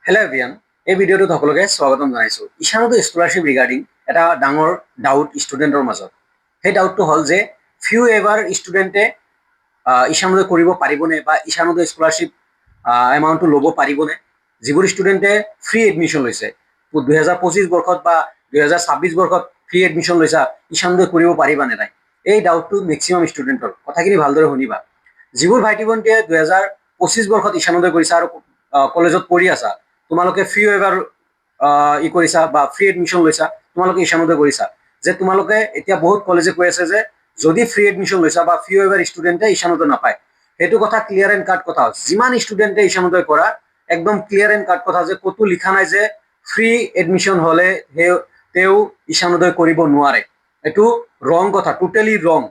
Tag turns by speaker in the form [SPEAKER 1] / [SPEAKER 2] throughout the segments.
[SPEAKER 1] Hello' everyone, এই ভিডিঅ'টোত সকলোকে স্বাগতম জনাইছোঁ। ঈশানোদয় স্কলাৰশ্বিপ ৰিগাৰ্ডিং এটা ডাঙৰ ডাউট ষ্টুডেণ্টৰ মাজত। সেই ডাউটটো হ'ল যে ফিউ এভাৰ ষ্টুডেণ্টে ঈশানোদয় কৰিব পাৰিবনে বা ঈশানোদয় স্কলাৰশ্বিপ এমাউণ্টটো ল'ব পাৰিবনে, যিবোৰ ষ্টুডেণ্টে ফ্ৰী এডমিশ্যন লৈছে 2025 বৰ্ষত বা 2026 বৰ্ষত ফ্ৰী এডমিশ্যন লৈছা, ঈশানোদয় কৰিব পাৰিবা নে নাই? এই ডাউটটো মেক্সিমাম ষ্টুডেণ্টৰ। কথাখিনি ভালদৰে শুনিবা। যিবোৰ ভাইটি ভণ্টিয়ে 2025 বৰ্ষত ঈশানোদয় কৰিছা আৰু কলেজত পঢ়ি আছা, তোমালোকে ফ্ৰী ৱেইভাৰ কৰিছা বা ফ্ৰী এডমিশ্যন লৈছা, তোমালোকে ঈশানোদয় কৰিছা, যে তোমালোকে এতিয়া বহুত কলেজে কৈ আছে যে যদি ফ্ৰী এডমিশ্যন লৈছা বা ফ্ৰী ৱেইভাৰ ষ্টুডেণ্টে ঈশানোদয় নাপায়। সেইটো কথা ক্লিয়াৰ এণ্ড কাট কথা। যিমান ষ্টুডেণ্টে ঈশানোদয় কৰা একদম ক্লিয়াৰ এণ্ড কাট কথা, যে ক'তো লিখা নাই যে ফ্ৰী এডমিশ্যন হ'লে তেওঁ ঈশানোদয় কৰিব নোৱাৰে। এইটো ৰং কথা, টোটেলি ৰং।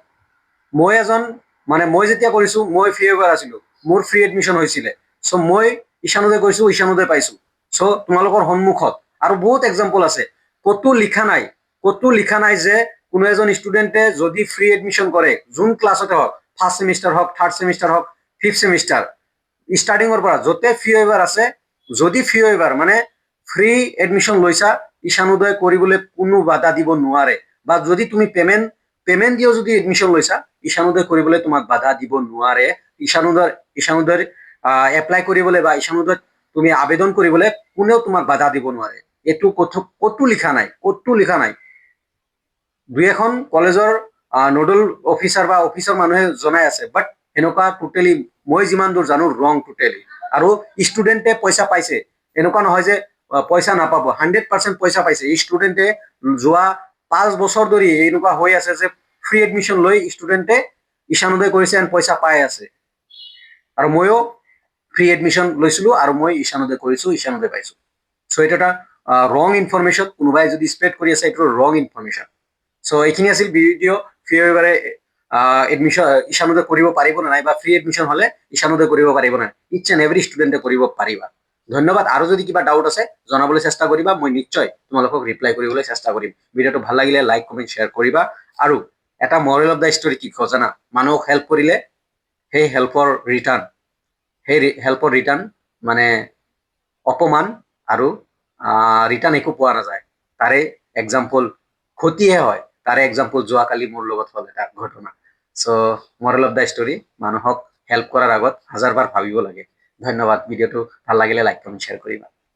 [SPEAKER 1] মই যেতিয়া কৰিছোঁ, মই ফ্ৰী ৱেইভাৰ আছিলোঁ, মোৰ ফ্ৰী এডমিশ্যন হৈছিলে, চ' মই ঈশানোদয় কৰিছোঁ, ঈশানোদয় পাইছোঁ। চ' তোমালোকৰ সন্মুখত আৰু বহুত এক্সাম্পল আছে। ক'তো লিখা নাই যে কোনো এজন ষ্টুডেণ্টে যদি ফ্ৰী এডমিশ্যন কৰে, যোন ক্লাছতে হওক, ফাৰ্ষ্ট ছেমিষ্টাৰ হওক, থাৰ্ড ছেমিষ্টাৰ হওক, ফিফ্থ ছেমিষ্টাৰ, ষ্টাৰ্টিঙৰ পৰা য'তে ফ্ৰী ৱেইভাৰ আছে, যদি ফ্ৰী ৱেইভাৰ মানে ফ্ৰী এডমিশ্যন লৈছা, ঈশানোদয় কৰিবলৈ কোনো বাধা দিব নোৱাৰে। বা যদি তুমি পেমেণ্ট দিও যদি এডমিশ্যন লৈছা, ঈশানোদয় কৰিবলৈ তোমাক বাধা দিব নোৱাৰে। ঈশানোদয়ৰ এপ্লাই কৰিবলৈ বা ঈশানোদয়ত তুমি আবেদন কৰিবলৈ কোনেও তোমাক বাধা দিব নোৱাৰে। এইটো ক'তো লিখা নাই। দুই এখন কলেজৰ নোডেল অফিচাৰ বা অফিচৰ মানুহে জনাই আছে, বাট এনেকুৱা টোটেলি মই যিমান দূৰ জানো ৰং টোটেলি। আৰু ষ্টুডেণ্টে পইচা পাইছে, এনেকুৱা নহয় যে পইচা নাপাব। 100% পইচা পাইছে। ষ্টুডেণ্টে যোৱা 5 বছৰ ধৰি এনেকুৱা হৈ আছে যে ফ্ৰী এডমিশ্যন লৈ ষ্টুডেণ্টে ঈশানোদয় কৰিছে এণ্ড পইচা পাই আছে। আৰু ময়ো ফ্ৰী এডমিশ্যন লৈছিলোঁ আৰু মই ঈশানোদয় কৰিছোঁ, ঈশানোদয় পাইছোঁ। চ' এইটো এটা ৰং ইনফৰমেশ্যন। কোনোবাই যদি স্প্ৰেড কৰি আছে, এইটো ৰং ইনফৰমেশ্যন। চ' এইখিনি আছিল ভিডিঅ'। ফ্ৰী ৱেইভাৰে ঈশানোদয় কৰিব পাৰিব নে নাই, বা ফ্ৰী এডমিশ্যন হ'লে ঈশানোদয় কৰিব পাৰিব নাই। ইটছ এণ্ড এভৰি ষ্টুডেণ্টে কৰিব পাৰিবা। ধন্যবাদ। আৰু যদি কিবা ডাউট আছে জনাবলৈ চেষ্টা কৰিবা, মই নিশ্চয় তোমালোকক ৰিপ্লাই কৰিবলৈ চেষ্টা কৰিম। ভিডিঅ'টো ভাল লাগিলে লাইক, কমেণ্ট, শ্বেয়াৰ কৰিবা। আৰু এটা মৰেল অফ দ্য ষ্টৰী কি কওঁ জানা? মানুহক হেল্প কৰিলে সেই হেল্পৰ ৰিটাৰ্ণ মানে অপমান আৰু ৰিটাৰ্ণ একো পোৱা নাযায়। তাৰে এক্সাম্পল ক্ষতিহে হয়। তাৰে এক্সাম্পল যোৱাকালি মোৰ লগত হ'ল এটা ঘটনা। চ' মৰেল অফ দ্য ষ্টৰী, মানুহক হেল্প কৰাৰ আগত 1000 বাৰ ভাবিব লাগে। ধন্যবাদ। ভিডিঅ'টো ভাল লাগিলে লাইক, কমেণ্ট, শ্বেয়াৰ কৰিবা।